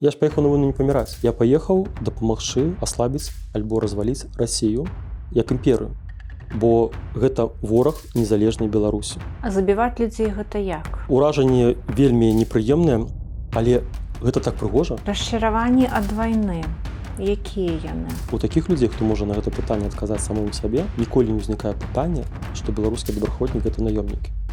Я ж паехаў на войну не паміраць. Я паехаў дапамагчы аслабіць альбо разваліць Расію як імперыю. Бо гэта вораг незалежнай Беларусі. А забіваць людзей гэта як? Уражанне вельмі непрыемнае, але гэта так прыгожа. Расчараванні ад вайны. Якія яны? У такіх людзей, хто можа на гэта пытанне адказаць самому сабе, ніколі не ўзнікае пытанне, што беларускі добраахвотнік гэта наёмнікі.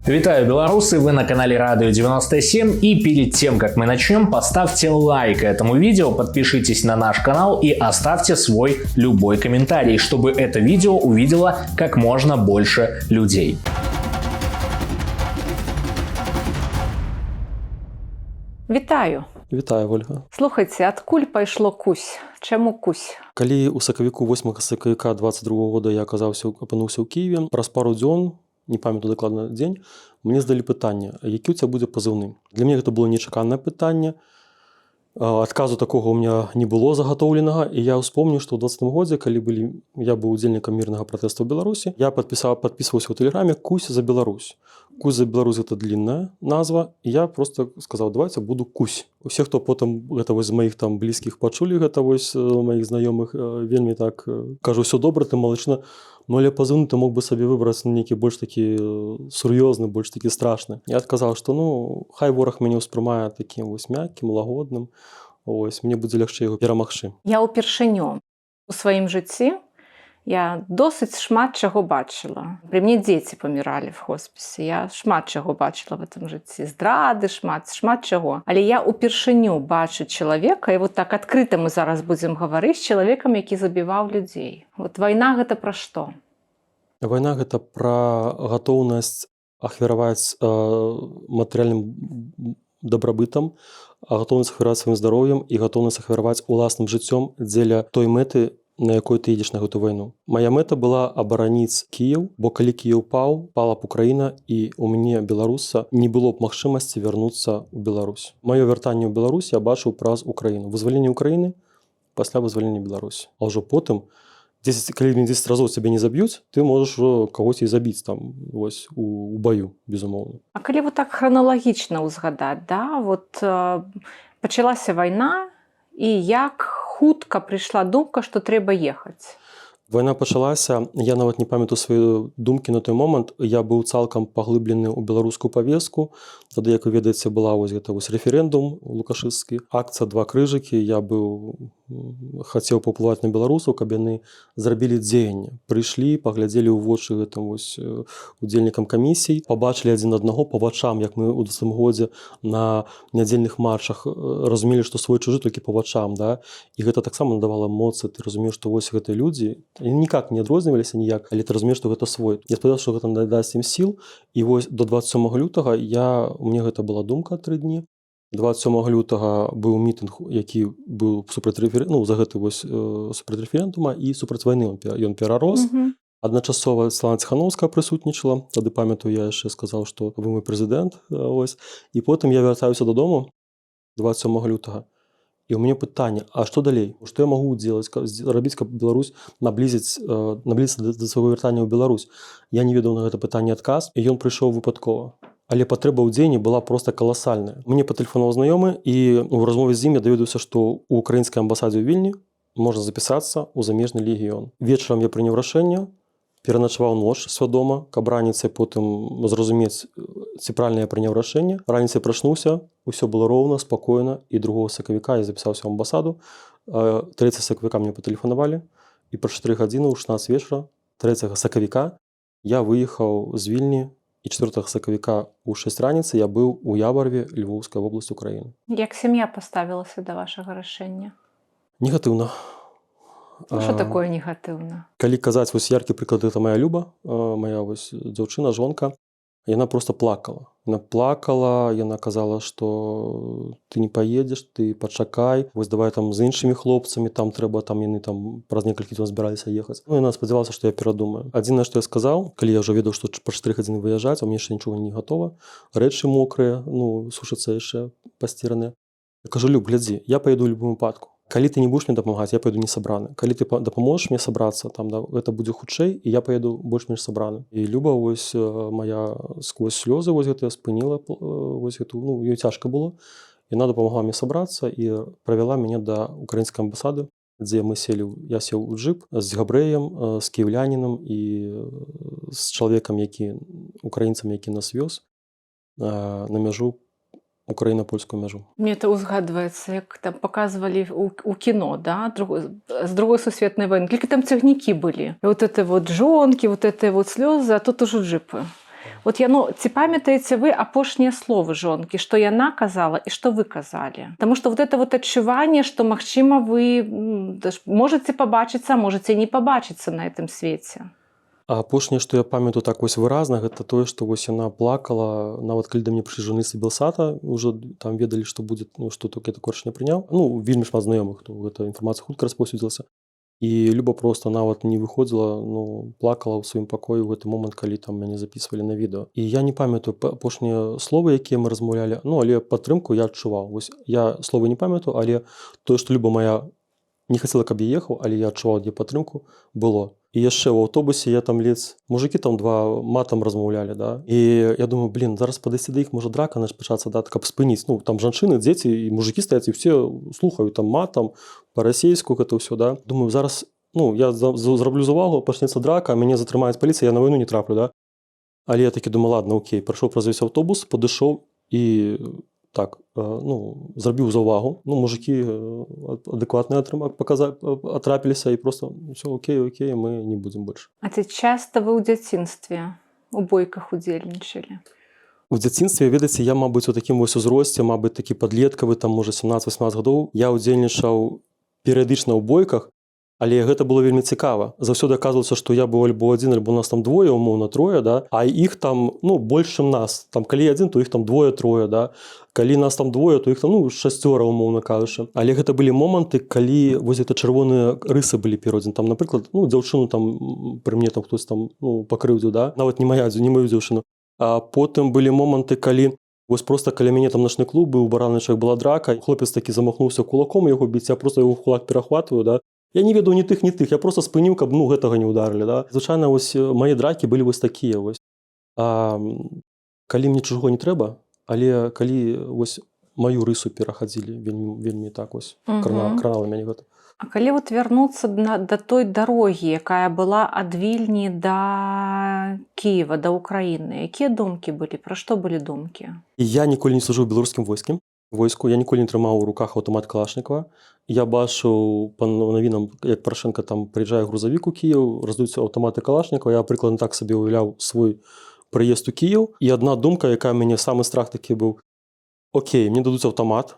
Витаю, белорусы! Вы на канале Радио 97, и перед тем, как мы начнем, поставьте лайк этому видео, подпишитесь на наш канал и оставьте свой любой комментарий, чтобы это видео увидело как можно больше людей. Вітаю! Вітаю, Ольга. Слухайце, адкуль пайшло кусь? Чаму кусь? Калі ў сакавіку 8 сакавіка 22 года я апынуўся ў Кіеве, праз пару дзён, не памятаю дакладна дзень, мне задалі пытанне, які ў цябе будзе пазыўны. Для мяне гэта было нечаканае пытанне. Адказу такога ў меня не было загатоўленага, і я ўспомню, што ў 20 годзе, калі я быў удзельнікам мірнага пратэсту ў Беларусі, я падпісваўся ў тэлеграме «Кусь за Беларусь». «Кусь за Беларусь» — гэта длинная назва, і я просто сказаў, давайте буду Кусь. Усе, хто потым гэта з маіх там блізкіх пачулі, гэта маіх знаёмых, вельмі так кажу, ўсё добра, ты малачна. Ну, але пазыўны ты мог бы сабе выбраць нейкі больш такі сур'ёзны, больш такі страшны. Я адказаў, што хай вораг мяне ўспрымае такім мяккім, лагодным. Мне будзе лягчэй яго перамагчы. Я ўпершыню у сваім жыцці я досыць шмат чаго бачыла. Пры мне дзеці паміралі в хоспісе. Я шмат чаго бачыла в этом жыцці. Здрады, шмат чаго. Але я ўпершыню бачу чалавека, і вот так адкрыта мы зараз будзем гаварыць з чалавекам, які забіваў людзей. Вот вайна гэта пра што? Вайна гэта пра гатоўнасць ахвяраваць матэрыяльным дабрабытам, гатоўнасць ахвяраваць сваім здароўем і гатоўнасць ахвяраваць уласным жыццём дзеля той мэты, на якой ты едзеш на гэту вайну. Мая мэта была абараніць Кіеў, бо калі Кіеў пала б Украіна, і у мяне, беларуса, не было б магчымасці вярнуцца ў Беларусь. Маё вяртанне ў Беларусь я бачыў праз Украіну. Вызваленне Украіны пасля вызвалення Беларусі. А ўжо потым, калі 10 разоў цябе не заб'юць, ты можаш кагосьці забіць там у баю, безумоўна. А калі вот так храналагічна ўзгадаць, да, вот пачалася вайна, і як хутка прыйшла думка, што трэба ехаць? Вайна пачалася, я нават не памятаю свае думкі на той момант. Я быў цалкам паглыблены ў беларускую павестку. Тады, як вы ведаеце, была рэферэндум лукашысцкі, акцыя «Два крыжыкі». Я хацеў паўплываць на беларусаў, каб яны зрабілі дзеянне. Прыйшлі, паглядзелі ў вочы гэтым удзельнікам камісій, пабачылі адзін аднаго па вачам, як мы ў 20 годзе на нядзельных маршах разумелі, што свой чужы толькі па вачам, да? І гэта таксама надавала эмоцыі. Ты разумееш, што гэтыя людзі никак не адрозніваліся ніяк, але ты разумееш, што гэта свой. Я спадзяўся, што гэта надасць ім сіл, і до 27 лютага мне гэта была думка 3 дні. 27 лютага быў мітынг, які быў за гэты супраць рэферэндума і супраць вайны ён перарос. Адначасова Святлана Ціхановская прысутнічала. Тады, памятаю, я яшчэ сказаў, што вы мой прэзідэнт. І потым я вяртаюся дадому 27 лютага. І ў мяне пытанне, а што далей? Што я магу рабіць, каб Беларусь наблізіцца да свайго вяртання ў Беларусь? Я не ведаў на гэта пытанне адказ, і ён прыйшоў выпадкова. Але патрэба ў дзеянні была проста каласальная. Мне патэлефанаваў знаёмы, і ў размове з ім я даведаўся, што ў украінскай амбасадзе ў Вільні можна запісацца ў замежны легіён. Вечарам я прыняў рашэнне, пераначаваў ноч свядома, каб раніцай потым зразумець, ці правільна я прыняў рашэнне. Раніцай прачнуўся, усё было роўна, спакойна, і 2 сакавіка я запісаўся ў амбасаду. 3 сакавіка мне патэлефанавалі, і праз 4 гадзіны ў 16 вечара 3 сакавіка я выехаў з Вільні, і 4 сакавіка ў 6 раніцы я быў у Ябарве, Львоўская вобласць Украіны. Як сям'я паставілася да вашага рашэння? Негатыўна. Што такое негатыўна? Калі казаць яркі прыклад, гэта моя Люба, моя дзяўчына, жонка. Яна просто плакала. Яна казала, што ты не паедзеш, ты пачакай, давай там з іншымі хлопцамі, там трэба, яны праз некалькі дзён збіраліся ехаць. Яна спадзявалася, што я перадумаю. Адзінае, што я сказаў, калі я ўжо ведаў, што па 4 гадзіны выязджаць, а мне яшчэ нічога не гатова, рэчы мокрыя, сушацца яшчэ пасціраныя. Я кажу, Люб, глядзі, я паеду ў любым выпадку. калі ты не будзеш мне дапамагаць, я пойду не сабраны. Калі ты дапаможаш мне сабрацца, там, да, гэта будзе хутчэй, і я паеду больш-менш сабраны. І Люба вось моя сквозь слёзы вось гэтая спыніла вось гэту, ну, ёй цяжка было. Яна дапамагла мне сабрацца і правяла мяне да украінскай амбасады, дзе мы селі, я сеў у джып з габрэем, з кіеўлянінам і з чалавекам, украінцам, які нас вёз на мяжу, украіна-польскую мяжу. Мне это узгадваецца, як там паказвалі у кіно, да? З другой сусветнай вайны. Толькі там цягнікі былі. І вот это вот жонкі, вот это вот слёзы, а тут ужо джыпы. Вот ці памятаеце вы апошнія словы жонкі, што яна казала і што вы казалі? Таму што вот это вот адчуванне, што, магчыма, вы можаце пабачыцца, а можаце не пабачыцца на гэтым свеце. А апошняе, што я памятаю так вось выразна, гэта тое, што вось яна плакала, нават калі да мне прыйшлі журналісты Белсата, ўжо там ведалі, што будзе, ну, што таке такое рашэнне прыняў. Ну, вельмі шмат знаёмых, то гэта інфармацыя хутка распаўсюдзілася. І Люба проста нават не выходзіла, ну, плакала ў сваім пакоі ў гэты момант, калі там мяне запісвалі на відэо. І я не памятаю апошнія словы, якія мы размаўлялі, ну, але падтрымку я адчуваў. Вось я словы не памятаю, але тое, што Люба моя не хацела, каб я ехаў, але я адчуваў дзе падтрымку, было. І яшчэ ў аўтобусе я там ледзь, мужыкі там два матам размаўлялі, да. І я думаю, зараз падысці да іх, можа драка наша пачацца, да, каб спыніць. Ну, там жанчыны, дзеці і мужыкі стаяць, і ўсе слухаюць там матам, па-расейску гэта ўсё, да. Думаю, зараз, ну, я зраблю завагу, пачнецца драка, мяне затрымаюць паліцыя, я на вайну не траплю, да. Але я такі думаю, ладно, окей, прайшоў праз увесь аўтобус, падышоў і так, ну, зрабіў заўвагу. Ну, мужыкі адэкватныя атрапіліся і проста ўсё, окей, мы не будзем больш. А ці часта вы ў дзяцінстве у бойках удзельнічалі? У дзяцінстве, ведаеце, я, мабыць, у такім вось узросце, мабыць, такі падлеткавы, там, можа, 17-18 гадоў, я ўдзельнічаў перыядычна ў бойках, але гэта было вельмі цікава. Заўсёды аказвалася, што я быў альбо адзін, альбо нас там двое, умоўна, трое, да? А іх там, ну, больш, чым нас. Там, калі адзін, то іх там двое-трое, да? Калі нас там двое, то іх там, ну, 6, умоўна кажучы. Але гэта былі моманты, калі вось гэта чырвоныя рысы былі перайдзены. Там, напрыклад, ну, дзяўчыну там пры мне там хтось там, ну, пакрыўдзіў, да? Нават не маю дзяўчыну. А потым былі моманты, калі вось проста каля мяне там начны клуб быў, у бараначак была драка, хлопец такі замахнуўся кулаком яго біць, я проста яго кулак перахватваю, да? Я не ведаў ні тых, я проста спыніў, каб, ну, гэтага не ўдарылі, да? Звычайна, вось мае дракі былі вось такія, вось. Калі мне чужого не трэба, але калі вось маю рысу перахадзілі, вельмі так вось, кранала мяне гэта. А калі вот вярнуцца да той дарогі, якая была ад Вільні да Кіева, да Ўкраіны, якія думкі былі? Пра што былі думкі? Я ніколі не служыў у беларускім войску, я ніколі не трымаў у руках аўтамат Калашнікова. Я бачыў па навінам, як Парашенка там прыязджае грузавік у Кіеў, раздаюць аўтаматы Калашнікова, я прыкладна так сабе уяўляў свой прыезд у Кіеў. І адна думка, якая мяне самы страх такі быў: окей, мне дадуць аўтамат,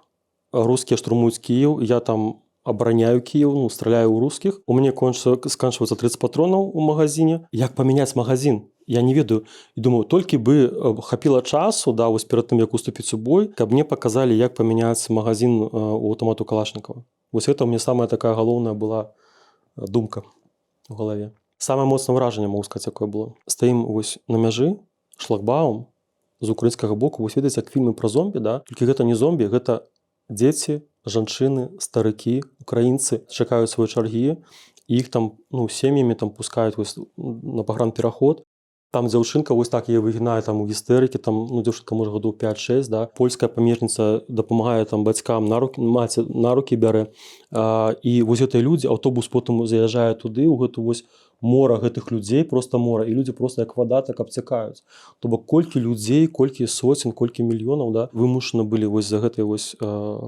рускія штурмуюць Кіеў, я там абараняю Кіеў, ну, страляю ў рускіх, у мяне сканчваецца 30 патронаў у магазине. Як памяняць магазин? Я не ведаю. І думаю, толькі бы хапіла часу, да, вось перад тым, як уступіць у бой, каб мне паказалі, як памяняць магазин у аўтамату Калашнікова. Вось гэта у мяне самая такая галоўная была думка ў галаве. Самае моцнае ўражанне, могу сказаць, якое было. Стаім вось на мяжы, шлагбаум з украінскага боку, вось ведаеце, як фільмы пра зомбі, да? Толькі гэта не зомбі, гэта дзеці, жанчыны, старыкі, украінцы чакаюць свае чаргі, і іх там, ну, сем'ямі там пускаюць вось на пагранпераход. Там дзяўчынка вось так яе выгінае там у гістэрыкі, там, ну, дзяўчынка можа гадоў 5-6, да? Польская памежніца дапамагае там бацькам, маці на рукі бярэ. І вось гэтыя людзі, аўтобус потым заязджае туды, у гэту вось мора гэтых людзей, проста мора, і людзі проста як вада так абцякаюць. То бок колькі людзей, колькі соцень, колькі мільёнаў, да, вымушаны былі вось за гэтай вось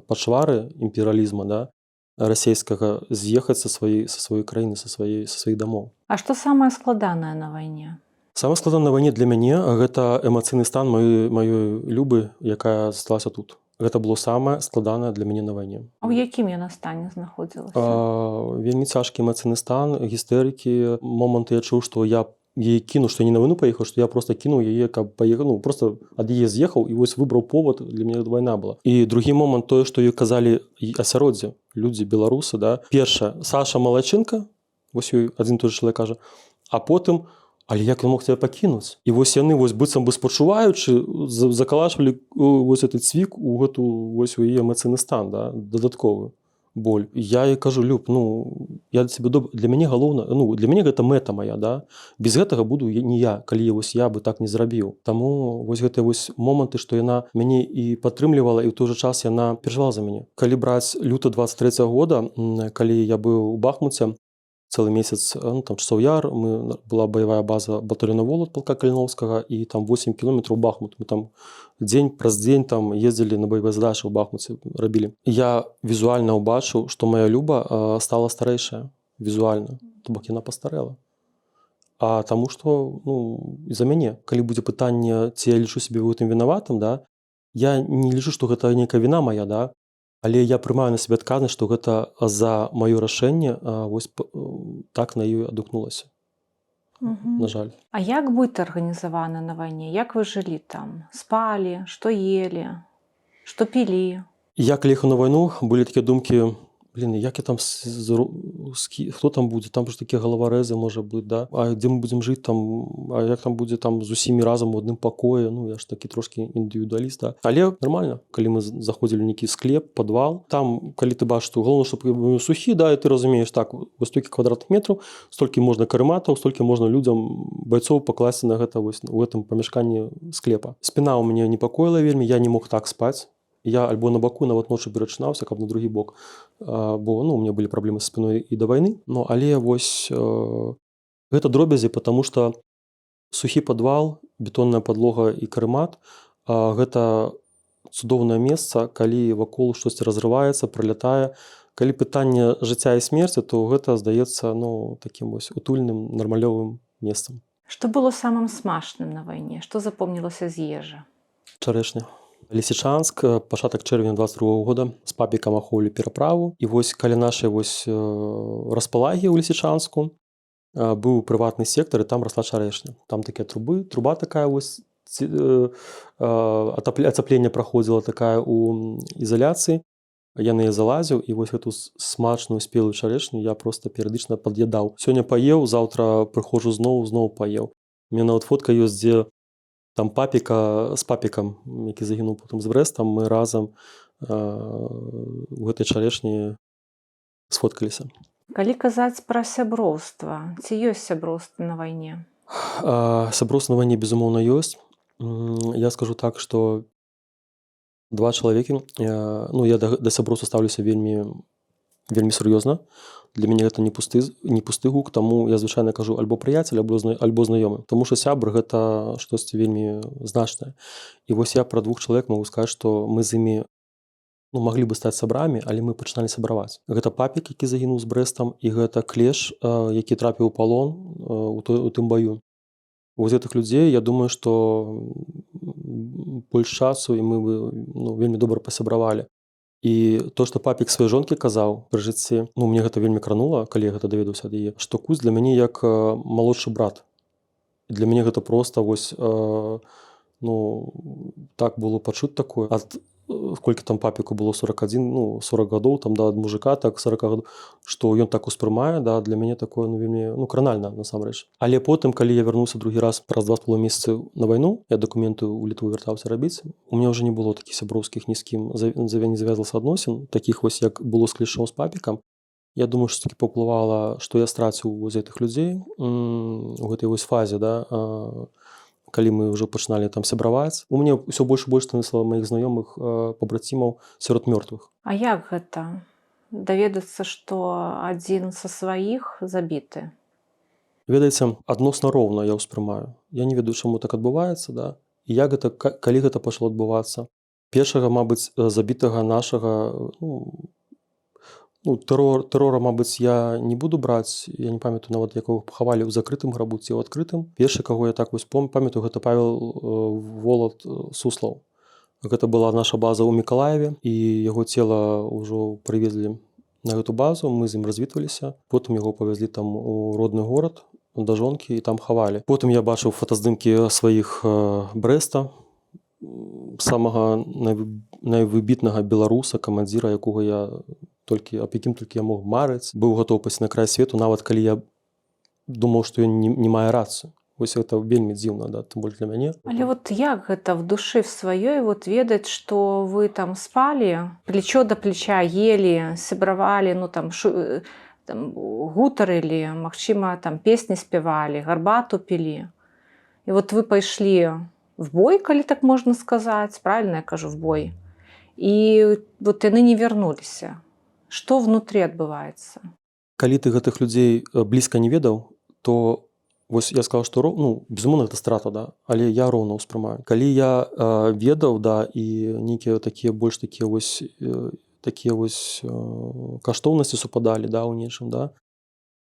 пачвары імперыялізма, да, расейскага з'ехаць са сваёй краіны, са сваіх дамоў. А што самае складанае на вайне? Самае складанае на вайне для мяне гэта эмацыйны стан маёй Любы, якая засталася тут. Гэта было самае складанае для мяне на вайне. А ў якім яна стане знаходзілася? Вельмі цяжкі эмацыйны стан, гістэрыкі, моманты я чуў, што я яе кіну, што я не на вайну паехаў, што я проста кінуў яе, каб паехаў, ну, проста ад яе з'ехаў і вось выбраў повод, для мяне вайна была. І другі момант тое, што ёй казалі асяроддзе, людзі, беларусы, да. Першае, Саша Малайчынка, вось ёй адзін той жа чалавек кажа, а потым: але як ён мог цябе пакінуць? І вось яны вось быццам бы спачуваючы закалашвалі вось гэты цвік у гэту вось у яе эмацыйны стан, да, дадатковы. боль. Я їй кажу: Люб, ну, я для мяне галоўна, ну, для мяне гэта мэта моя, да? Без гэтага буду не я, калі вось я бы так не зрабіў. Таму вось гэтыя вось моманты, што яна мяне і падтрымлівала, і ў той жа час яна перажывала за мяне. Калі браць люты 23-го года, калі я быў у Бахмуце, цэлы месяц, ну, там часоў яр, была баявая база батальёна Волат палка Каліновскага, і там 8 кіламетраў Бахмут. Мы там дзень праз дзень там ездзілі на баявыя задачы ў Бахмуце, рабілі. Я візуальна ўбачыў, што моя Люба стала старэйшая візуальна, то бок яна пастарэла. А таму што, ну, за мяне, калі будзе пытанне, ці я лічу сябе ў гэтым вінаватым, да, я не лічу, што гэта нейкая віна моя, да, але я прымаю на сябе адказнасць, што гэта за маё рашэнне вось так на ёй адгукнулася. На жаль. А як быт арганізаваны на вайне? Як вы жылі там? Спалі, што елі, што пілі? Я калі ехаў на вайну, былі такія думкі: блин, як я там, хто там будзе, там ж такія галаварэзы, можа быць, да? А дзе мы будзем жыць там, а як там будзе там з усімі разам у адным пакоі? Ну, я ж такі трошкі індывідуаліст, да? Але нармальна, калі мы заходзілі ў нейкі склеп, падвал, там, калі ты бачыш, што галоўна, щоб быў сухі, да, і ты разумееш, так, вось столькі квадратных метраў, столькі можна карэматаў, столькі можна людзям, байцоў пакласці на гэта вось у гэтым памяшканні склепа. Спіна ў мяне непакоіла вельмі, я не мог так спаць. Я альбо на баку, нават ночы перачынаўся, каб на другі бок. Бо, ну, у меня былі праблемы з спіной і да вайны. Ну, але вось гэта дробязі, потому што сухі падвал, бетонная падлога і карэмат гэта цудоўнае месца, калі вакол штосьці разрываецца, пралятае. Калі пытанне жыцця і смерці, то гэта здаецца, ну, такім вось утульным, нармалёвым месцам. Што было самым смачным на вайне? Што запомнілася з ежы? Чарэшня. Лісічанск, пачатак чэрвеня 22-го года, з папікам ахоўлі пераправу. І вось каля нашай вось располагі ў Лісічанску быў прыватны сектар, і там расла чарэшня. Там такія трубы, труба такая вось, ацапленне праходзіла такая у ізаляцыі. Я на яе залазіў, і вось гэту смачную спелую чарэшню я проста перыядычна пад'ядаў. Сёння паеў, заўтра прыходжу зноў паеў. У мяне нават фотка ёсць, дзе там папіка з папікам, які загінуў потым з Брэстам, мы разам у гэтай чарэшні сфоткаліся. Калі казаць пра сяброўства, ці ёсць сяброўства на вайне? Сяброўства на вайне, безумоўна, ёсць. Я скажу так, што два чалавекі, ну, я да сяброўства стаўлюся вельмі сур'ёзна. Для мяне гэта не пусты гук, таму я звычайна кажу альбо прыяцель, альбо знаёмы. Таму што сябр гэта штосьці вельмі значнае. І вось я пра двух чалавек магу сказаць, што мы з імі, ну, маглі бы стаць сябрамі, але мы пачыналі сябраваць. Гэта папік, які загінуў з Брэстам, і гэта клеш, які трапіў у палон у тым баю. Вось гэтых людзей, я думаю, што больш часу, і мы бы, ну, вельмі добра пасябравалі. І то, што папік сваёй жонкі казаў пры жыцці, ну, мне гэта вельмі кранула, калі я гэта даведаўся ад яе, што Кузь для мяне як малодшы брат. І для мяне гэта проста вось, ну, так было пачуць такое. Колькі там папіку было 41, ну, 40 гадоў, там, да, ад мужика, так, 40 гадоў, што ён так успрымае, да, для мяне такое, ну, вельмі, ну, кранальна, насамрэч. Але потым, калі я вярнуўся другі раз праз 2,5 месяцы на вайну, я дакументы ў Літву вяртаўся рабіць, у мяне ўжо не было такіх сяброўскіх ні з кім не завязалася адносін, такіх вось, як было з клішом, з папікам. Я думаю, што такі паўплывала, што я страціў вось гэтых людзей у гэтай вось фазе, да, калі мы ўжо пачыналі там сябраваць. У мяне ўсё больш і больш становіцца маіх знаёмых пабрацімаў сярод мёртвых. А як гэта? Даведацца, што адзін са сваіх забіты? Ведаеце, адносна роўна я ўспрымаю. Я не ведаю, чаму так адбываецца, да? І як гэта, калі гэта пачало адбывацца. Першага, мабыць, забітага нашага, ну, тэрора, мабыць, я не буду браць, я не памятаю нават, якога пахавалі ў закрытым грабу ці ў адкрытым. Першы, каго я так вось памятаю, гэта Павел Волат Суслаў. Гэта была наша база ў Мікалаеве, і яго цела ўжо прывезлі на гэту базу, мы з ім развітваліся. Потым яго павязлі там у родны горад да жонкі і там хавалі. Потым я бачыў фотаздымкі сваіх Брэста, самага найвыбітнага беларуса, камандзіра, якога я аб якім толькі я мог марыць. Быў гатоў пайсці на край свету, нават калі я думаў, што ён не мае рацыю. Вось гэта вельмі дзіўна, да, тым больш для мяне. Але вот як гэта в душы в сваёй вот ведаць, што вы там спалі, плечо да плеча ели, сябравалі, ну там, там гутарылі, магчыма, там песні спявалі, гарбату пілі. І вот вы пайшлі в бой, калі так можна сказаць, правильно я кажу, в бой. І вот яны не вярнуліся. Што внутры адбываецца? Калі ты гэтых людзей блізка не ведаў, то вось я сказаў, што ну, безумоўна, гэта страта, да, але я роўна ўспрымаю. Калі я ведаў, да, і нейкія такія больш такія вось каштоўнасці супадалі, да, у нечым, да,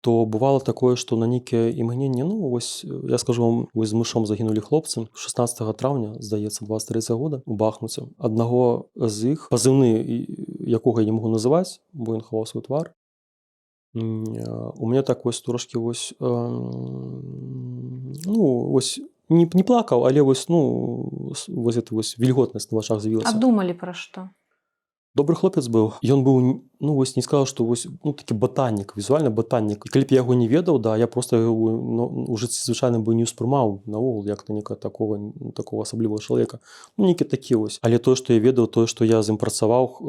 то бывало такое, што на нейкія імгненне, ну, вось, я скажу вам, вось з мышом загінулі хлопцы 16 траўня, здаецца, 23 года у Бахмуце. Аднаго з іх, пазыўны якога я не магу называць, бо ён хаваў свой твар, у мяне так вось трошкі вось, ну, вось, не плакаў, але вось, ну, вось гэта вось вільготнасць на вачах з'явілася. А думалі пра што? Добры хлопец быў. Ён быў, ну, вось, не сказаў, што вось, ну, такі батаннік, візуальна батаннік. Калі б я яго не ведаў, да, я проста яго, ну, у жыцці звычайна бы не ўспрымаў наогул, як-то нека такого асаблівага чалавека. Ну, нейкі такі вось. Але тое, што я ведаў, тое, што я з ім працаваў,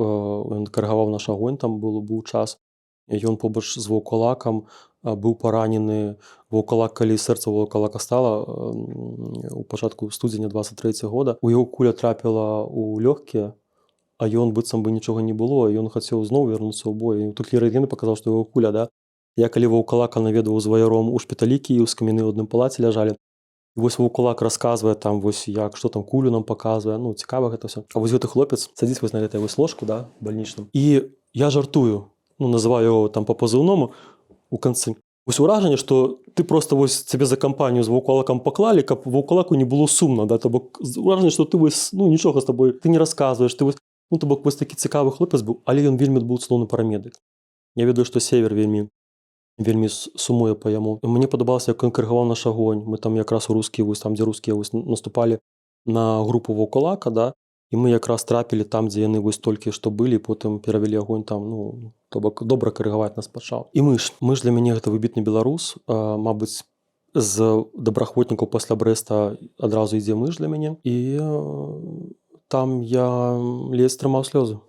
ён каргаваў наш агонь, там быў час. Ён побач з ваўкалакам быў паранены. Ваўкалак, калі сэрца ваўкалака стала у пачатку студзеня 23 года, у яго куля трапіла ў лёгкія, а ён быццам бы нічога не было, і ён хацеў зноў вярнуцца ў бой. І тут рэнтген паказаў, што яго куля, да. Я калі ваўкалака наведваў з ваяром у шпіталі кіеўскім, яны ў адным палаце ляжалі. І вось ваўкалак расказвае там вось як, што там кулю нам паказвае, ну, цікава гэта ўсё. А вось гэты хлопец садзіць вось на гэтай вось ложку, да, бальнічным. І я жартую, ну, называю яго там па пазыўному у канцы. Вось уражанне, што ты проста вось цябе за кампанію з ваўкалакам паклалі, каб ваўкалаку не было сумна, да, то бок уражанне, што ты вось, ну, нічога з табой, ты не расказваеш, ты вось, ну, то бок вось такі цікавы хлопец быў, але ён вельмі быў цудоўны парамедык. Я ведаю, што север вельмі сумуе па яму. Мне падабалася, як ён каргаваў наш агонь. Мы там якраз у рускія, вось там, дзе рускія вось наступалі на групу ваўкалака, да, і мы якраз трапілі там, дзе яны вось толькі што былі, потым перавялі агонь там, ну, то бок добра каргаваць нас пачаў. І мыш для мяне гэта выбітны беларус, мабыць, з добраахвотнікаў пасля Брэста адразу ідзе мыш для мяне. І там я ледзь трымаў слёзы.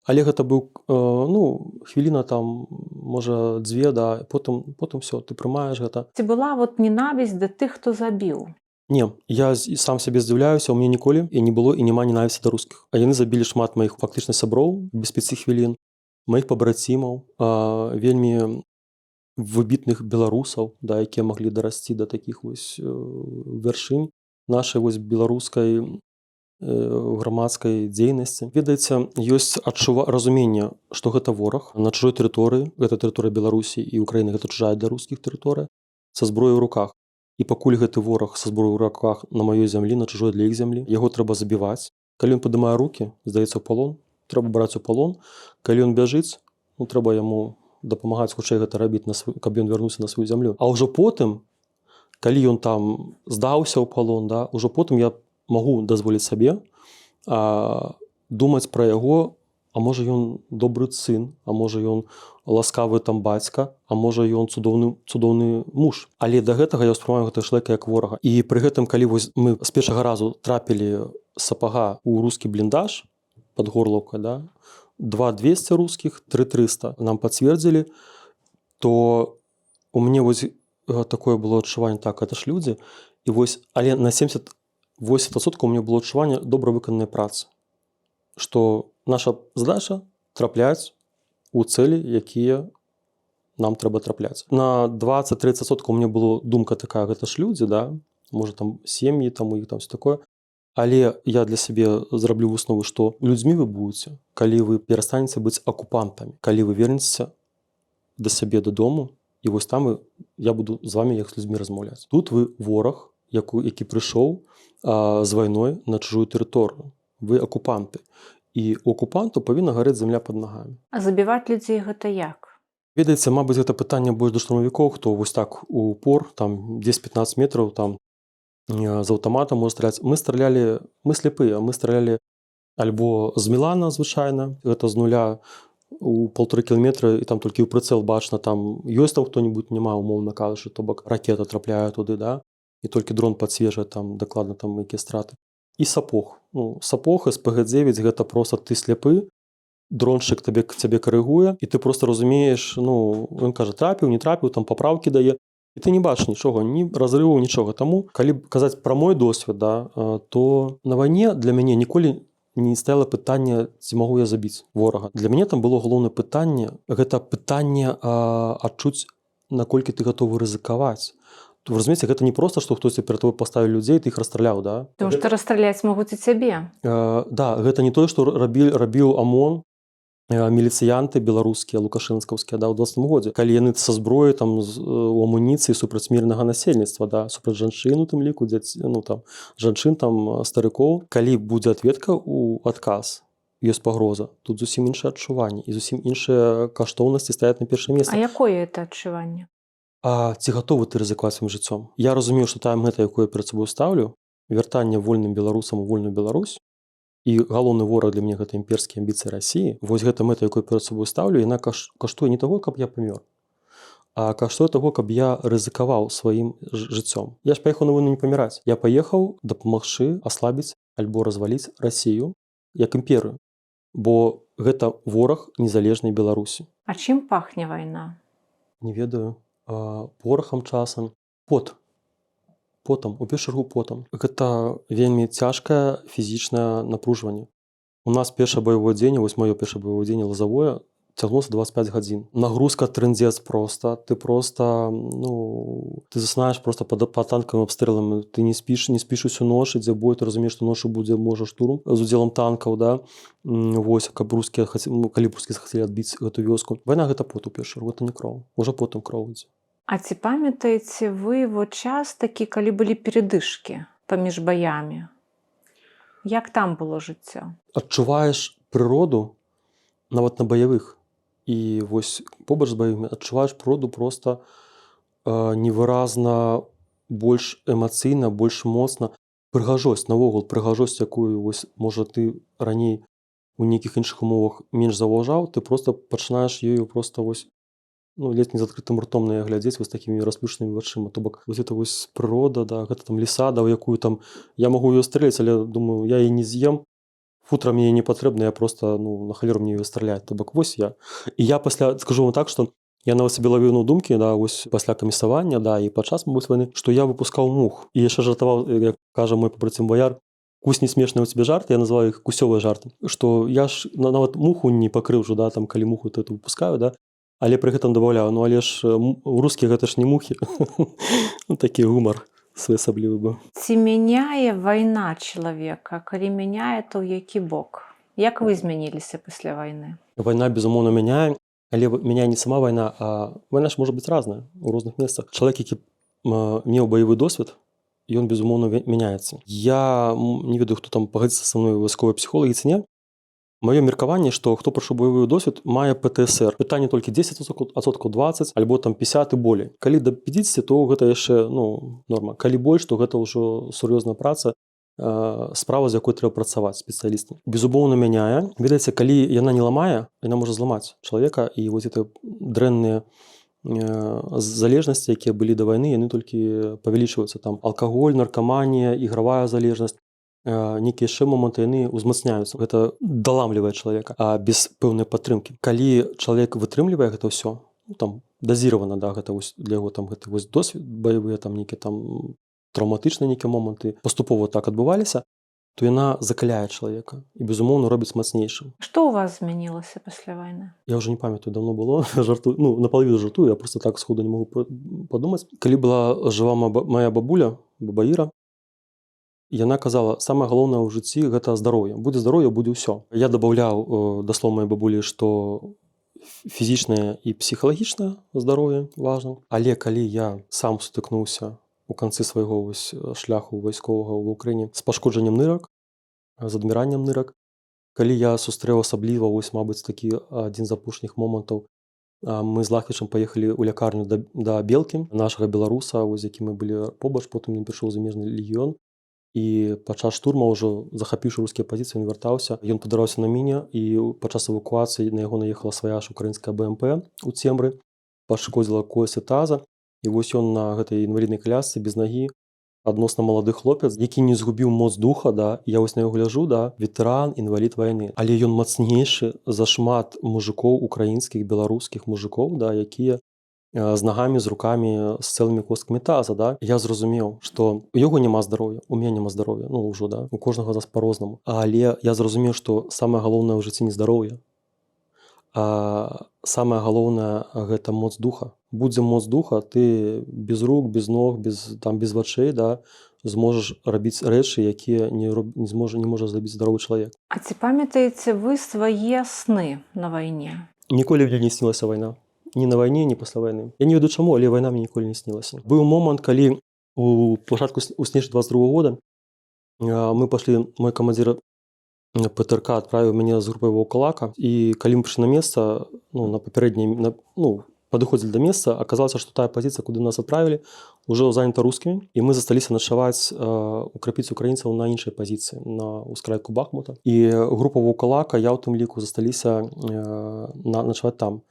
Але гэта быў, ну, хвіліна там, можа, 2, да, потым все, ты прымаеш гэта. Ці была вот ненавісць да тых, хто забіў? Не, я сам сябе здзіўляюся, у мяне ніколі і не было і няма ненавісці да рускіх. А яны забілі шмат маіх фактычна сяброў без 5 хвілін, маіх пабрацімаў, вельмі выбітных беларусаў, да, якія маглі дарасці да такіх вось вяршынь нашай вось беларускай грамадскай дзейнасці. Ведаеце, ёсць разуменне, што гэта вораг на чужой тэрыторыі, гэта тэрыторыя Беларусі і Украіны, гэта чужая для рускіх тэрыторыя, са зброяй у руках. І пакуль гэты вораг са зброяй у руках на маёй зямлі, на чужой для іх зямлі, яго трэба забіваць. Калі ён падымае рукі, здаецца ў палон, трэба браць у палон. Калі ён бяжыць, ну, трэба яму дапамагаць хутчэй гэта рабіць, каб ён вярнуўся на сваю зямлю. А ўжо потым, калі ён там здаўся ў палон, да, ўжо потым я магу дазволіць сабе думаць пра яго, а можа ён добры сын, а можа ён ласкавы там бацька, а можа ён цудоўны муж. Але да гэтага я ўспрымаю гэтага чалавека як ворага. І пры гэтым, калі вось мы з першага разу трапілі сапага ў рускі бліндаж пад Горлаўкай, да, 2200 рускіх, 3300 нам пацвердзілі, то у мяне вось такое было адчуванне, так, гэта ж людзі. І вось, але на 80% у мяне было адчуванне добра выкананай працы. Што наша задача трапляць у цэлі, якія нам трэба трапляць. На 20-30% у мяне была думка такая, гэта ж людзі, да, можа там сем'і, там у іх там все такое. Але я для сябе зраблю выснову, што людзьмі вы будзеце, калі вы перастанеце быць акупантамі, калі вы вернецеся да сябе дадому, і вось там я буду з вамі як з людзьмі размаўляць. Тут вы вораг, які прыйшоў з вайной на чужую тэрыторыю. Вы акупанты. І у акупанту павінна гарэць зямля пад нагамі. А забіваць людзей гэта як? Ведаеце, мабыць, гэта пытанне больш да штурмавікоў, хто вось так у упор, там 10-15 метраў, там з аўтаматам можа страляць. Мы стралялі, мы сляпыя, мы стралялі альбо з Мілана звычайна, гэта з нуля, у 1,5 кілометра, і там толькі ў прыцэл бачна, там ёсць там хто-небудзь, няма, умоўна кажучы, то бок ракета трапляе туды, да, і толькі дрон падсвечвае там дакладна там якія страты. І сапог. Ну, сапог СПГ-9 гэта проста ты сляпы, дроншчык цябе карыгуе, і ты просто разумееш, ну, ён кажа, трапіў, не трапіў, там папраўкі дае, і ты не бачыш нічога, ні разрываў, нічога. Таму, калі казаць пра мой досвед, да, то на вайне для мяне ніколі не стаяла пытанне, ці магу я забіць ворага. Для мяне там было галоўнае пытанне, гэта пытанне адчуць, наколькі ты гатовы рызыкаваць. Вы разумееце, гэта не проста, што хтосьці перад тобой паставіў людзей, ты іх расстраляў, да? Тому што расстраляць могуць і цябе. Да, гэта не тое, што рабіў ОМОН, міліцыянты беларускія, лукашэнкаўскія, да, ў 20 годзе, калі яны са зброяй там у амуніцыі супраць мірнага насельніцтва, да, супраць жанчын у тым ліку, ну там жанчын, там старыкоў, калі будзе адветка ў адказ, ёсць пагроза, тут зусім іншае адчуванне і зусім іншыя каштоўнасці стаяць на першае месца. А якое это адчуванне? А ці гатовы ты рызыкаваць сваім жыццём? Я разумею, што тая мэта, якую я перад сабой ставлю, вяртанне вольным беларусам у вольную Беларусь, і галоўны вораг для мяне гэта імперскія амбіцыі Расіі. Вось гэта мэта, якую перад сабой ставлю, яна каштуе не таго, каб я памёр, а каштуе таго, каб я рызыкаваў сваім жыццём. Я ж паехаў на войну не паміраць. Я паехаў дапамагчы аслабіць альбо разваліць Расію як імперыю, бо гэта вораг незалежнай Беларусі. А чым пахне вайна? Не ведаю. Порахам часам. Потам, у першую чаргу потам. Гэта вельмі цяжкае фізічнае напружванне. У нас першае баявое дзеянне, вось маё першае баявое дзеянне лазавое, цягнулася 25 гадзін. Нагрузка трындзец проста. Ты проста, ну, ты засынаеш проста па танкавым абстрэлам. Ты не спіш усю ноч, ідзе бой, ты разумееш, што ноччу будзе, можа, штурм з удзелам танкаў, да? Вось, калі б рускія хацелі адбіць гэту вёску. Вайна гэта пот у першую чаргу, гэта не кроў. Ужо потым кроў ідзе. А ці памятаеце вы час такі, калі былі перадышкі паміж баямі? Як там было жыццё? Адчуваеш прыроду нават на баявых. І вось побач з баявымі адчуваеш прыроду проста невыразна больш эмацыйна, больш моцна. Прыгажосць, наогул прыгажосць, якую вось, можа, ты раней у нейкіх іншых умовах менш заўважаў, ты проста пачынаеш ёю проста вось, ну, ледзь не з адкрытым ртом на яе глядзець вось такімі расплюшчанымі вачыма. То бок вось гэта вось прырода, да, гэта там ліса, да, у якую там я магу ёю стрэліць, але думаю, я яе не з'ем. Футра мне не патрэбна, я проста, ну, на халеру мне ёй страляць. То бок вось я. І я пасля, скажу вам так, што я нават сабе лавіў думкі, да, вось пасля камісавання, да, і падчас, мабыць, вайны, што я выпускаў мух. І яшчэ жартаваў, як кажа мой пабрацім баяр, кусь не смешныя ў цябе жарты, я называю іх кусёвыя жарты. Што я ж нават муху не пакрыўжу, да, там, калі муху то выпускаю, да, але пры гэтым дабаўляю, ну, але ж рускія гэта ж не мухі. Такі гумар своеасаблівы быў. Ці мяняе вайна чалавека? Калі мяняе, то ў які бок? Як вы змяніліся пасля вайны? Вайна, безумоўна, мяняе, але мяняе не сама вайна, а вайна ж можа быць разная ў розных месцах. Чалавек, які меў баявы досвед, ён, безумоўна, мяняецца. Я не ведаю, хто там пагадзіцца са мной вайсковай псіхолагі ці не. Маё меркаванне, што хто прайшоў баявы досвед, мае ПТСР. Пытанне толькі 10%, 20%, альбо там 50 і болей. Калі да 50, то гэта яшчэ, ну, норма. Калі больш, то гэта ўжо сур'ёзная праца, справа, з якой трэба працаваць спецыялістам. Безумоўна мяняе. Ведаеце, калі яна не ламае, яна можа зламаць чалавека, і вось гэтыя дрэнныя залежнасці, якія былі да вайны, яны толькі павялічваюцца. Там алкаголь, наркаманія, ігравая залежнасць, нейкія яшчэ моманты, яны ўзмацняюцца. Гэта даламлівае чалавека, а без пэўнай падтрымкі. Калі чалавек вытрымлівае гэта ўсё, ну, там дазіравана, да, гэта вось для яго там гэты вось досвед баявыя, там нейкія там траўматычныя нейкія моманты паступова так адбываліся, то яна закаляе чалавека і, безумоўна, робіць мацнейшым. Што ў вас змянілася пасля вайны? Я ўжо не памятаю, даўно было, жартую, ну, напаловіну жартую, я проста так сходу не магу падумаць. Калі была жыва моя бабуля, бабаіра, яна казала, самае галоўнае ў жыцці гэта здароўе. Будзе здароўе, будзе ўсё. Я дабаўляў да слоў маёй бабулі, што фізічнае і псіхалагічнае здароўе важна. Але калі я сам сутыкнуўся у канцы свайго вось шляху вайсковага ў Украіне з пашкоджаннем нырак, з адміраннем нырак, калі я сустрэў асабліва, вось, мабыць, такі адзін з апошніх момантаў, мы з Лахвічам паехалі ў лякарню да Белкі, нашага беларуса, вось, з якім мы былі побач, потым ён прыйшоў замежны легіён. І падчас штурма, ўжо захапіўшы рускія пазіцыі, ён вяртаўся. Ён падарваўся на міне, і падчас эвакуацыі на яго наехала свая ж украінская БМП у Цембры, пашкодзіла пояс і таза. І вось ён на гэтай інваліднай колясцы без нагі, адносна малады хлопец, які не згубіў моц духа, да, я вось на яго гляджу, да, ветэран, інвалід вайны. Але ён мацнейшы за шмат мужикоў украінскіх, беларускіх мужикоў, да, якія з нагамі, з рукамі, з цэлымі косткамі таза, да. Я зразумеў, што у яго няма здароўя, у мяне няма здароўя, ну ўжо, да, у кожнага з нас па-рознаму. Але я зразумеў, што самае галоўнае ў жыцці не здароўе, а самае галоўнае гэта моц духа. Будзе моц духа, ты без рук, без ног, без вачэй, да, зможаш рабіць рэчы, якія не можа зрабіць здаровы чалавек. А ці памятаеце вы свае сны на вайне? Ніколі мне не снілася вайна. Ні на вайне, ні пасля вайны. Я не ведаю чаму, але вайна мне ніколі не снілася. Быў момант, калі у пачатку снежня 22 года мы пашлі, мой камандзір ПТРК адправіў мяне з групай Ваўкалака, і калі мы прыйшлі на месца, ну, на папярэдняй, падыходзілі да месца, аказалася, што тая пазіцыя, куды нас адправілі, ўжо занята рускімі, і мы засталіся начаваць, украпіць украінцаў на іншай пазіцыі, на ўскрайку Бахмута. І група Ваўкалака, я ў тым ліку, засталіся начаваць там.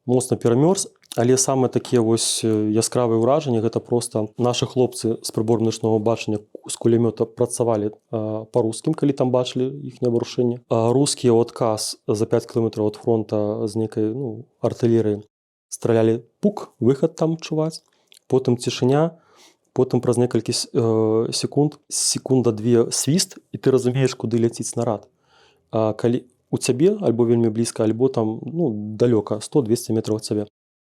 Моцна перамёрз, але самыя такія вось яскравыя ўражанні, гэта проста нашы хлопцы з прыборам начнога бачання з кулямёта працавалі па рускім, калі там бачылі іхняе варушэнне. Рускія ў адказ за 5 кіламетраў ад фронта з нейкай, артылерыі стралялі пук, выхад там чуваць, потым цішыня, потым праз некалькі секунд, секунда-две свіст, і ты разумееш, куды ляціць снарад. Калі у цябе альбо вельмі блізка, альбо там, далёка, 100-200 метраў ад цябе.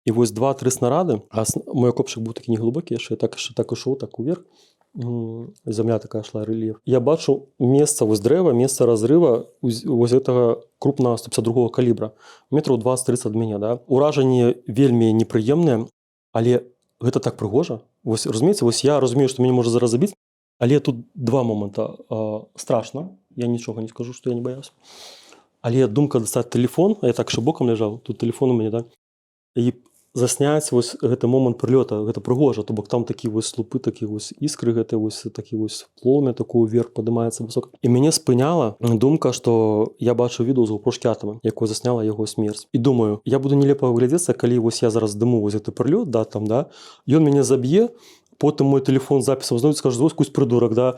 І вось 2-3 снарады, а мой окопчык быў такі неглыбокі, яшчэ так ішоў, так уверх, зямля такая шла, рэльеф. Я бачу месца вось дрэва, месца разрыва вось гэтага крупнага 152 калібра, метраў 20-30 ад мяне, да. Уражанні вельмі непрыемныя, але гэта так прыгожа. Вось, разумееце, вось я разумею, што мяне можа зараз забіць, але тут два моманта. Страшна, я нічога не скажу, што я не баяўся. Але думка дастаць тэлефон, я так ще бокам ляжаў, тут тэлефон у мяне, да, і засняць вось гэты момант прылёта, гэта прыгожа, то бок там такі вось слупы, такі вось іскры, гэты вось такі вось пломя такое вверх падымаецца высока. І мяне спыняла думка, што я бачу відэо з GoPro камеры, якое засняла яго смерць. І думаю, я буду нелепа выглядзецца, калі вось я зараз дыму вось гэты прылёт, да, там, да, ён мяне заб'е, потым мой тэлефон запісам зноў скажу, вось кусь прыдурак, да,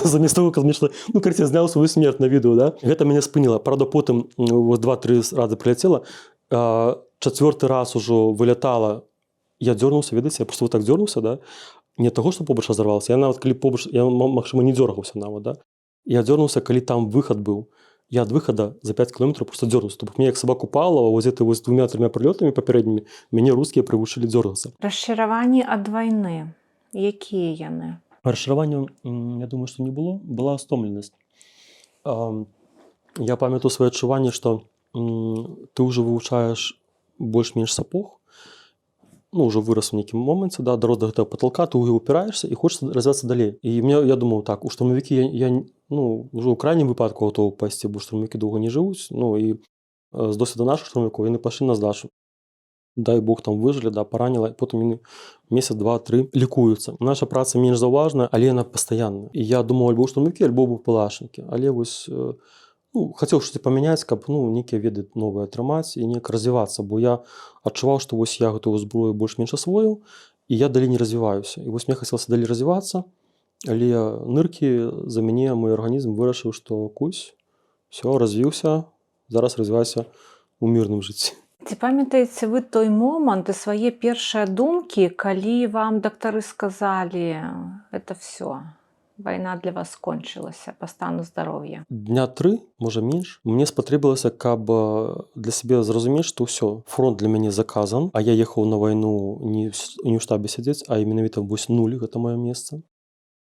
замест того, каб нешта, карці, зняў сваю смерць на відэо, да. Гэта мяне спыніла. Правда, потым 2-3 разы прыляцела, 4-й раз ужо вылятала, я дзёрнуўся, ведаеце, я просто вот так дзёрнуўся, да, не таго, што побач разарвалася, я нават калі побач, я, магчыма, не дзёргаўся нават, да. Я дзёрнуўся, калі там выхад быў. Я ад выхада за 5 кіламетраў просто дзёрнуўся. То бок мне як сабаку Павлова, вось гэты вось 2-3 прылётамі папярэднімі, мяне рускія прывучылі дзёргацца. Расчараванні ад вайны, якія яны? Расчараванняў, я думаю, што не было. Была стомленасць. Я памятаю свае адчуванні, што ты ўжо вывучаеш больш-менш сапог, ўжо вырас у нейкім моменце, да, дарос да гэтага паталка, ты ў яго упіраешся і хочацца развівацца далей. І я думаў так, у штурмавікі я ўжо ў крайнім выпадку гатовы пайсці, бо штурмавікі доўга не жывуць, і з досведу нашых штурмавікоў яны пайшлі на здачу. Дай Бог там выжылі, да, параніла, і потым яны месяц, 2-3 лікуюцца. Наша праца менш заўважная, але яна пастаянная. І я думаў, альбо штурмавікі, альбо БПЛАшнікі. Але вось хацеў штосьці памяняць, каб нейкія веды новыя атрымаць і неяк развівацца, бо я адчуваў, што вось я гэтую зброю больш-менш асвоіў, і я далей не развіваюся. І вось мне хацелася далей развівацца, але ныркі за мяне, мой арганізм вырашыў, што кусь, все, развіўся, зараз развівайся ў мірным жыцці. Ці памятаеце вы той момант і свае першыя думкі, калі вам дактары сказалі, это все, вайна для вас скончылася па стану здароўя? Дня 3, можа менш. Мне спатрэбілася, каб для сябе зразумець, што ўсё, фронт для мяне заказан, а я ехаў на вайну не ў штабе сядзець, а менавіта вось 0, гэта маё месца,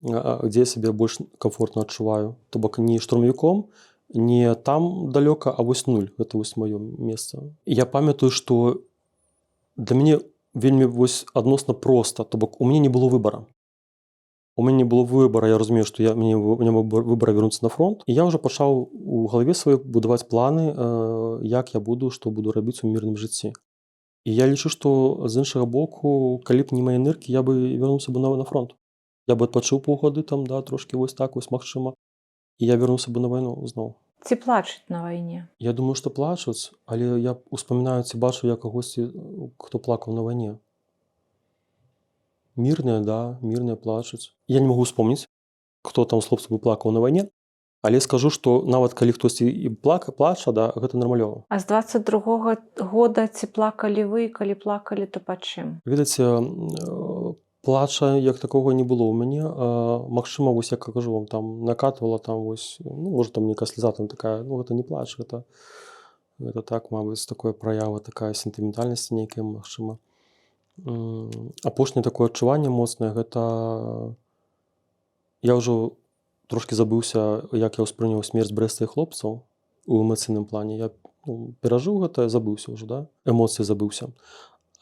дзе я сябе больш камфортна адчуваю. То бок не штурмавіком, не там далёка, а вось 0, гэта вось маё месца. Я памятаю, што для мяне вельмі вось адносна проста, то бок у мяне не было выбара. У мяне не было выбара, я разумею, што у мяне няма выбара вярнуцца на фронт. І я ўжо пачаў у галаве сваёй будаваць планы, як я буду, што буду рабіць у мірным жыцці. І я лічу, што з іншага боку, калі б не мае ныркі, я бы вярнуўся бы на фронт. Я б адпачыў паўгады там, да, трошкі вось так вось магчыма. І я вярнуўся бы на вайну зноў. Ці плачуць на вайне? Я думаю, што плачуць, але я успамінаю, ці бачыў я кагосьці, хто плакаў на вайне. Мірныя, да, мірныя плачуць. Я не магу успомніць, хто там з хлопцаў бы плакаў на вайне, але скажу, што нават калі хтосьці і плача, да, гэта нармалёва. А з 22-го года ці плакалі вы, калі плакалі, то па чым? Ведаеце, плача як такога не было ў мяне. Магчыма, вось як кажу вам, там накатвала там вось, ну, можа там нейкая сляза там такая, ну гэта не плач, гэта так, мабыць, такое праява, такая сентыментальнасць нейкая, магчыма. Апошняе такое адчуванне моцнае, гэта я ўжо трошкі забыўся, як я ўспрыняў смерць брэсцкіх хлопцаў у эмацыйным плане. Я перажыў гэта, забыўся ўжо, да? Эмоцыі забыўся.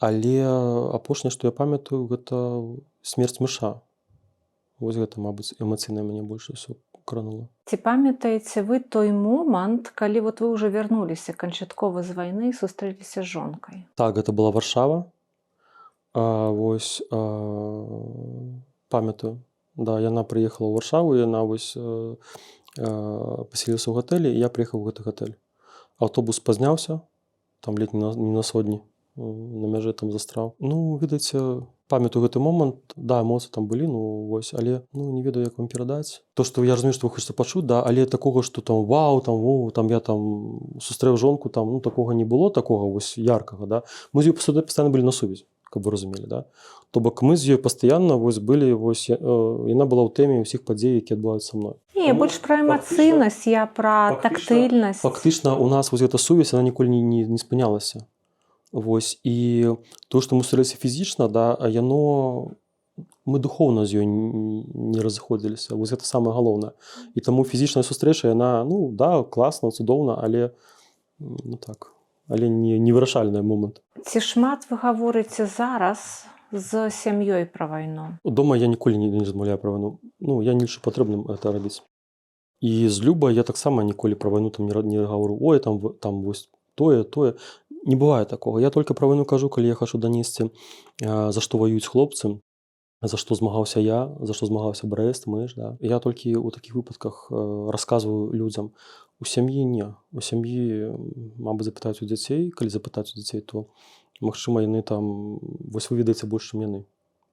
Але апошняе, што я памятаю, гэта смерць мыша. Вось гэта, мабыць, эмацыйна мяне больш усё кранула. Ці памятаеце вы той момант, калі вот вы ўжо вярнуліся канчаткова з вайны і сустрэліся з жонкай? Так, гэта была Варшава. Вось памятаю. Да, яна прыехала ў Варшаву, яна вось паселілася ў гатэлі, і я прыехаў у гэты гатэль. Аўтобус спазняўся, там ледзь не на сотні, на мяжы там застраў. Ну, ведаеце, памятаю гэты момант, да, эмоцыі там былі, ну вось, але не ведаю, як вам перадаць. То, што я разумею, што вы хочаце пачуць, да, але такога, што там вау, там я там сустрэў жонку, там, ну такога не было, такога вось яркага, да. Мы з ёй пастаянна былі на сувязі, каб вы разумелі, да. То бок мы з ёй пастаянна вось былі, вось яна была ў тэме ўсіх падзей, якія адбываюцца са мной. Не, больш пра эмацыйнасць, я пра тактыльнасць. Фактычна у нас вось гэта сувязь, яна ніколі не спынялася. Вось, і то, што мы сустрэліся фізічна, да, мы духоўна з ёй не разыходзіліся. Вось гэта самае галоўнае. І таму фізічная сустрэча, яна, ну, да, класна, цудоўна, але, ну так, але не вырашальны момант. Ці шмат вы гаворыце зараз з сям'ёй пра вайну? Дома я ніколі не размаўляю пра вайну. Ну, я не лічу патрэбным гэта рабіць. І з Любай я таксама ніколі пра вайну там не гавару. Ой, там вось тое. Не бывае такога. Я толькі пра вайну кажу, калі я хачу данесці, за што ваююць хлопцы, за што змагаўся я, за што змагаўся Брэст, Мэш, да. Я толькі ў такіх выпадках расказваю людзям. У сям'і не. У сям'і, мабыць, запытаюць у дзяцей. Калі запытаць у дзяцей, то, магчыма, яны там, вось вы ведаеце больш, чым яны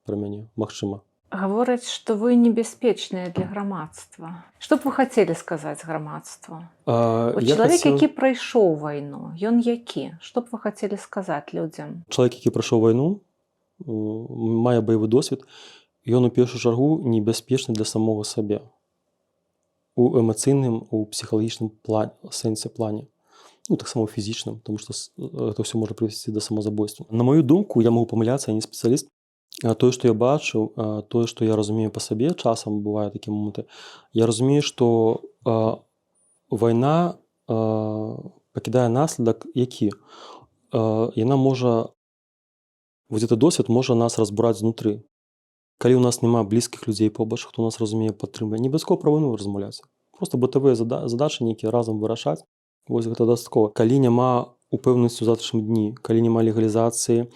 пра мяне. Магчыма. Гавораць, што вы небяспечныя для грамадства. Што б вы хацелі сказаць грамадству? Чалавек, які прайшоў вайну, ён які? Што б вы хацелі сказаць людзям? Чалавек, які прайшоў вайну, мае баявы досвед, ён у першую чаргу небяспечны для самога сабе. У эмацыйным, у псіхалагічным сэнсе плане. Ну, таксама у фізічным, тому што гэта ўсё можа прывесці да самазабойства. На маю думку, я магу памыляцца, я не спецыяліст. Тое, што я бачыў, тое, што я разумею па сабе, часам бывае такія моманты, я разумею, што вайна пакідае наследак які? Яна можа, вось гэты досвед можа нас разбураць знутры. Калі ў нас няма блізкіх людзей побач, хто нас разумее, падтрымлівае, не абавязкова пра вайну размаўляць. Проста бытавыя задачы нейкія разам вырашаць. Вось гэта дастаткова. Калі няма упэўненасці ў заўтрашнім дні, калі няма легалізацыі,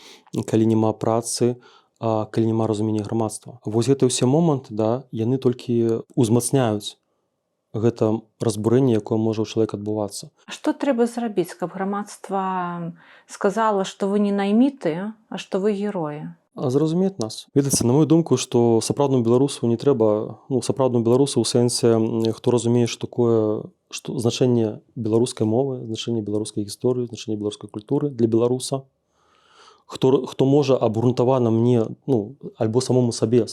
калі няма працы, калі няма разумення грамадства. Вось гэта ўсе моманты, да, яны толькі ўзмацняюць гэта разбурэнне, якое можа ў чалавека адбывацца. Што трэба зрабіць, каб грамадства сказала, што вы не найміты, а што вы героі? Зразумець нас. Ведаеце, на мою думку, што сапраўднаму беларусу не трэба, ну, сапраўднаму беларусу ў сэнсе, хто разумее, што такое, што значэнне беларускай мовы, значэнне беларускай гісторыі, значэнне беларускай культуры для беларуса. Хто можа абгрунтавана мне, ну, альбо самому сабе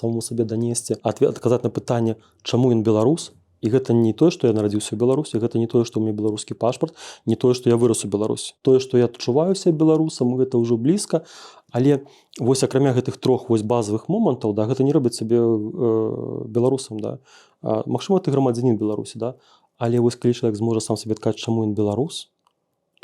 данесці, адказаць на пытанне, чаму ён беларус. І гэта не тое, што я нарадзіўся ў Беларусі, гэта не тое, што ў мяне беларускі пашпарт, не тое, што я вырас у Беларусі. Тое, што я адчуваюся беларусам, гэта ўжо блізка, але вось акрамя гэтых трох вось базавых момантаў, да, гэта не робіць сабе беларусам, да. Магчыма, ты грамадзянін Беларусі, да, але вось калі чалавек зможа сам сабе адказаць, чаму ён беларус,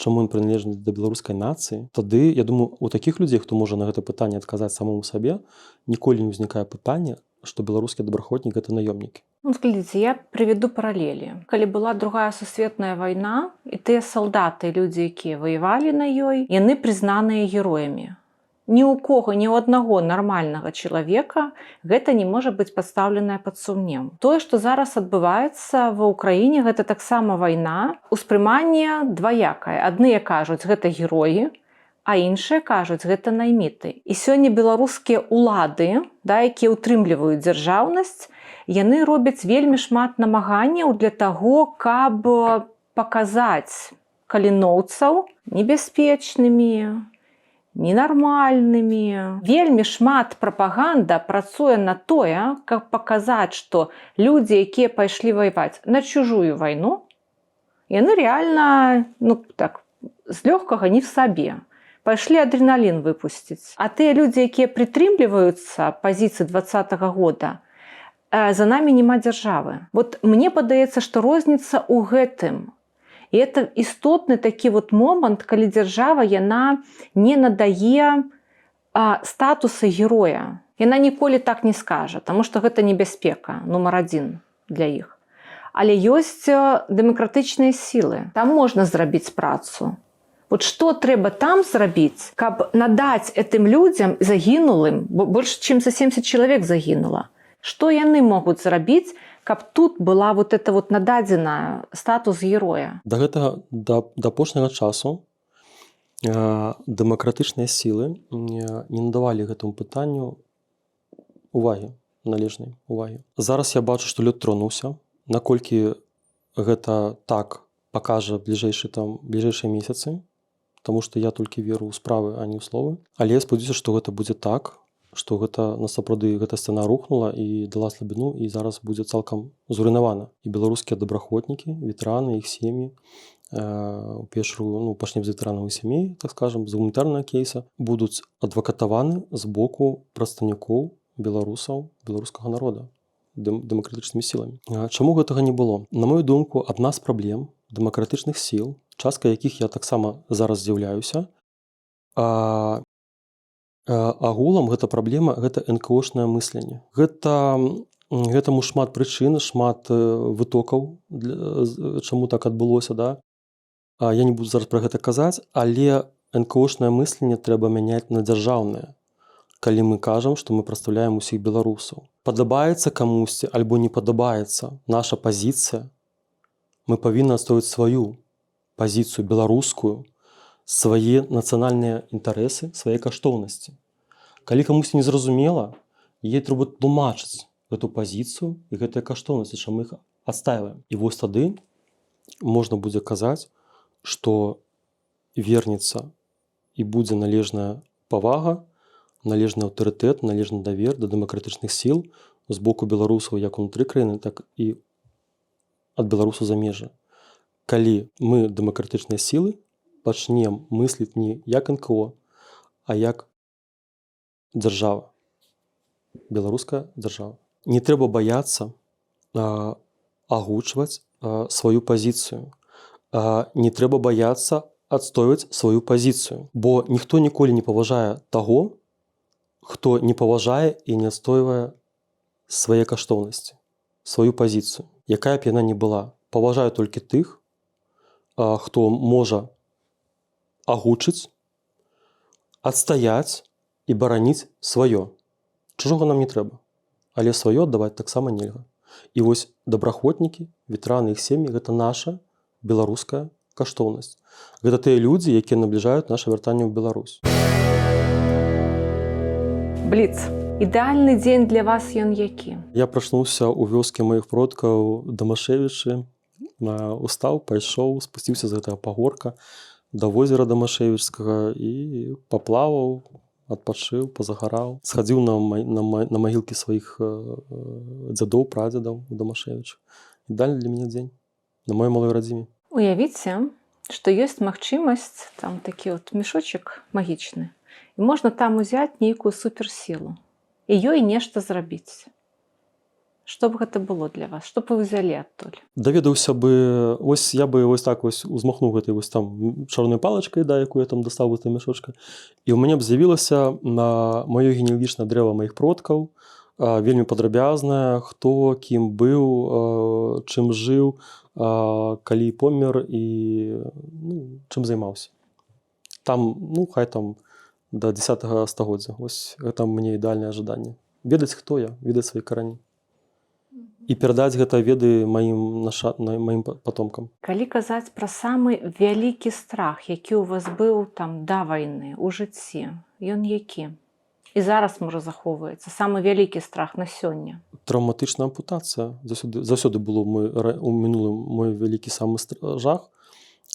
чаму ён прыналежны да беларускай нацыі, тады, я думаю, у такіх людзей, хто можа на гэта пытанне адказаць самому сабе, ніколі не ўзнікае пытання, што беларускі добраахвотнік – гэта наёмнікі. Ну, глядзіце, я прывяду паралелі. Калі была другая сусветная вайна, і тыя салдаты, людзі, якія ваявалі на ёй, яны прызнаныя героямі. Ні ў кого, ні ў аднаго нармальнага чалавека гэта не можа быць пастаўленае пад сумнеў. Тое, што зараз адбываецца ва ўкраіне, гэта таксама вайна. Успрыманне дваякае. Адныя кажуць, гэта героі, а іншыя кажуць, гэта найміты. І сёння беларускія ўлады, якія ўтрымліваюць дзяржаўнасць, яны робяць вельмі шмат намаганняў для таго, каб паказаць каліноўцаў небяспечнымі, ненармальнымі. Вельмі шмат прапаганда працуе на тое, каб паказаць, што людзі, якія пайшлі ваяваць на чужую вайну, яны рэальна, з лёгкага не в сабе. Пайшлі адреналін выпусціць. А тыя людзі, якія прытрымліваюцца пазіцыі 20-го года, за намі няма дзяржавы. Вот мне падаецца, што розніца ў гэтым. І это істотны такі момант, калі дзяржава яна не надае статуса героя. Яна ніколі так не скажа, таму што гэта небяспека нумар 1 для іх. Але ёсць дэмакратычныя сілы. Там можна зрабіць працу. Вот што трэба там зрабіць, каб надаць гэтым людзям загінулым, бо больш чым за 70 чалавек загінула. Што яны могуць зрабіць, каб тут была эта нададзена статус героя? Да гэтага, да апошняга часу дэмакратычныя сілы не надавалі гэтаму пытанню увагі, належнай увагі. Зараз я бачу, што лёд тронуўся. Наколькі гэта так пакажа бліжэйшыя месяцы, таму што я толькі веру ў справы, а не ў словы. Але я спадзяюся, што гэта будзе так, што гэта насапраўды гэта сцяна рухнула і дала слабіну, і зараз будзе цалкам зруйнавана. І беларускія добраахвотнікі, ветэраны, іх сем'і, у першую, пачнем з ветэранаў і сямей, так скажам, з гуманітарнага кейса, будуць адвакатаваны з боку прадстаўнікоў беларусаў, беларускага народа, дэмакратычнымі сіламі. Чаму гэтага не было? На мою думку, адна з праблем дэмакратычных сіл, частка якіх я таксама зараз з'яўляюся, агулам гэта праблема, гэта НКОшнае мысленне. Гэтаму шмат прычын, шмат вытокаў, чаму так адбылося, да? Я не буду зараз пра гэта казаць, але НКОшнае мысленне трэба мяняць на дзяржаўнае, калі мы кажам, што мы прадстаўляем усіх беларусаў. Падабаецца камусьці альбо не падабаецца наша пазіцыя, мы павінны адстойваць сваю пазіцыю беларускую, свае нацыянальныя інтарэсы, свае каштоўнасці. Калі камусьці не зразумела, ей трэба тлумачыць гэту пазіцыю і гэтыя каштоўнасці, чым мы іх адстаиваем. І вось тады можна будзе казаць, што вернецца і будзе належная павага, належны аўтарытэт, належны давер да дэмакратычных сіл з боку беларусаў як унутры краіны, так і ад беларусаў за межы. Калі мы, дэмакратычныя сілы, пачнем мысліць не як НКО, а як дзяржава, беларуская дзяржава. Не трэба баяцца агучваць сваю пазіцыю. Не трэба баяцца адстойваць сваю пазіцыю, бо ніхто ніколі не паважае таго, хто не паважае і не адстойвае свае каштоўнасці, сваю пазіцыю, якая б яна не была. Паважаю толькі тых, хто можа агучыць, адстаяць і бараніць сваё. Чужога нам не трэба, але сваё аддаваць таксама нельга. І вось добраахвотнікі, ветэраны, іх сем'і – гэта наша беларуская каштоўнасць. Гэта тыя людзі, якія набліжаюць наша вяртанне ў Беларусь. Бліц. Ідэальны дзень для вас ён які? Я прачнуўся ў вёскі маіх продкаў Дамашевічы, устаў, пайшоў, спусціўся з гэтага пагорка да возера Дамашевічскага і паплаваў, адпачыў, пазагараў. Схадзіў на магілкі сваіх дзядоў, прадзедаў у Дамашевічах. Ідэальны для мяне дзень на маёй малой радзіме. Уявіце, што ёсць магчымасць, там такі мешочак магічны, і можна там узяць нейкую суперсілу і ёй нешта зрабіць. Што б гэта было для вас? Што б вы ўзялі адтуль? Даведаўся бы, я бы так узмахнуў гэтай там чорнай палачкай, якую я там дастаў з мешочка, і ў мяне б з'явілася на маё генеалагічнае дрэва маіх продкаў, вельмі падрабязнае, хто кім быў, чым жыў, калі памер і чым займаўся. Там, хай там до 10-го стагоддзя. Вось гэта мне ідэальнае жаданне. Ведаць, хто я, ведаць свае карані. І перадаць гэта веды маім патомкам. Калі казаць пра самы вялікі страх, які ў вас быў там да вайны, у жыцці, ён які? І зараз, можа, захоўваецца. Самы вялікі страх на сёння. Траўматычная ампутацыя. Заўсёды было у мінулым мой вялікі самы жах,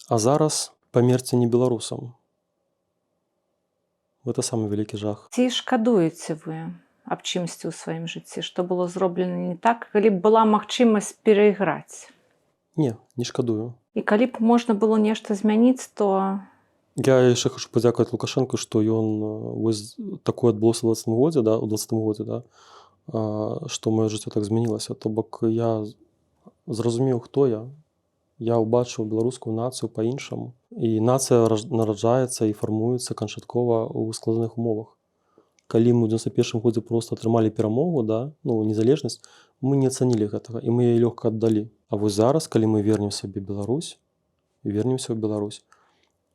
а зараз памерці не беларусам. Гэта самы вялікі жах. Ці шкадуеце вы аб чымсьці ў сваім жыцці, што было зроблена не так, калі б была магчымасць перайграць? Не шкадую. І калі б можна было нешта змяніць, то... Я яшчэ хачу падзякаваць Лукашэнку, што ён вось такое адбылося ў 2020 годзе, што маё жыццё так змянілася. То бок я зразумеў, хто я. Я ўбачыў беларускую нацыю па-іншаму. І нацыя нараджаецца і фармуецца канчаткова ў складаных умовах. Калі мы ў 91 годзе проста атрымалі перамогу, незалежнасць, мы не ацанілі гэтага, і мы яе лёгка аддалі. А вось зараз, калі мы вернем сабе Беларусь, вернемся ў Беларусь,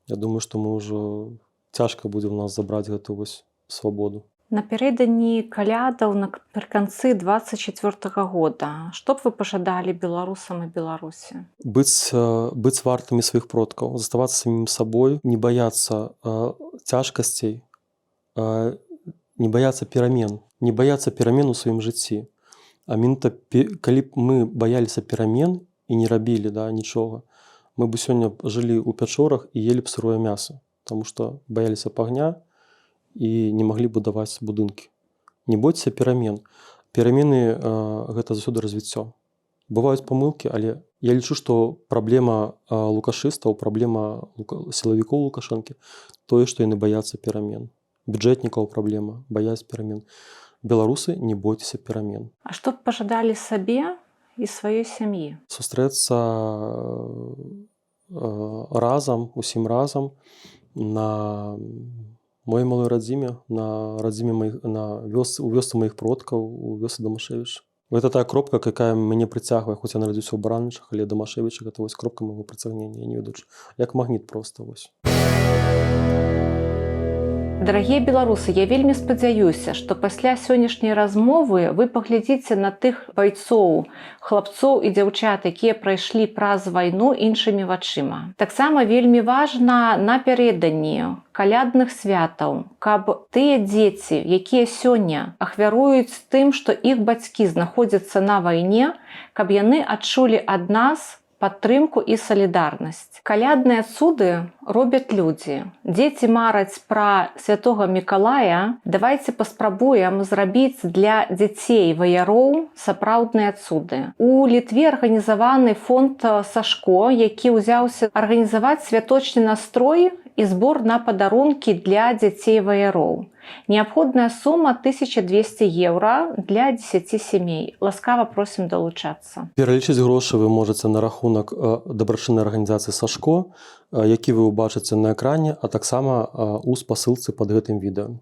я думаю, што мы ўжо цяжка будзе ў нас забраць гэту вось свабоду. Напярэдадні калядаў напрыканцы 24-го года. Што б вы пажадалі беларусам і Беларусі? Быць вартымі сваіх продкаў, заставацца самім сабой, не баяцца цяжкасцей, не баяцца перамен у сваім жыцці. А менавіта калі б мы баяліся перамен і не рабілі нічога, мы бы сёння жылі ў пячорах і елі б сырое мяса, таму што баяліся агня і не маглі будаваць будынкі. Не бойцеся перамен. Перамены гэта заўсёды развіццё. Бываюць памылкі, але я лічу, што праблема лукашыстаў, праблема сілавікоў Лукашэнкі тое, што яны баяцца перамен. Бюджэтнікаў праблема, баяць перамен. Беларусы, не бойцеся перамен. А што б пажадалі сабе і сваёй сям'і? Сустрэцца разам, усім разам на моей малой радзіме, на вёсцы маіх продкаў, у вёсцы Дамашевіча. Гэта тая кропка, якая мяне прыцягвае, хоць я нарадзіўся ў Баранавічах, але Дамашевіча гэта вось кропка майго прыцягнення, я не ведаю, як магніт проста вось. Дарагія беларусы, я вельмі спадзяюся, што пасля сённяшняй размовы вы паглядзіце на тых байцоў, хлапцоў і дзяўчат, якія прайшлі праз вайну іншымі вачыма. Таксама вельмі важна напярэдадні калядных святаў, каб тыя дзеці, якія сёння ахвяруюць тым, што іх бацькі знаходзяцца на вайне, каб яны адчулі ад нас падтрымку і салідарнасць. Калядныя цуды робяць людзі. Дзеці мараць пра святога Мікалая. Давайце паспрабуем зрабіць для дзяцей ваяроў сапраўдныя цуды. У Літве арганізаваны фонд Сашко, які ўзяўся арганізаваць святочны настрой і збор на падарункі для дзяцей ваяроў. Неабходная сума 1200 еўра для 10 сямей. Ласкава просім далучацца. Пералічыць грошы вы можаце на рахунак дабрачыннай арганізацыі Сашко, які вы ўбачыце на экране, а таксама ў спасылцы пад гэтым відэа.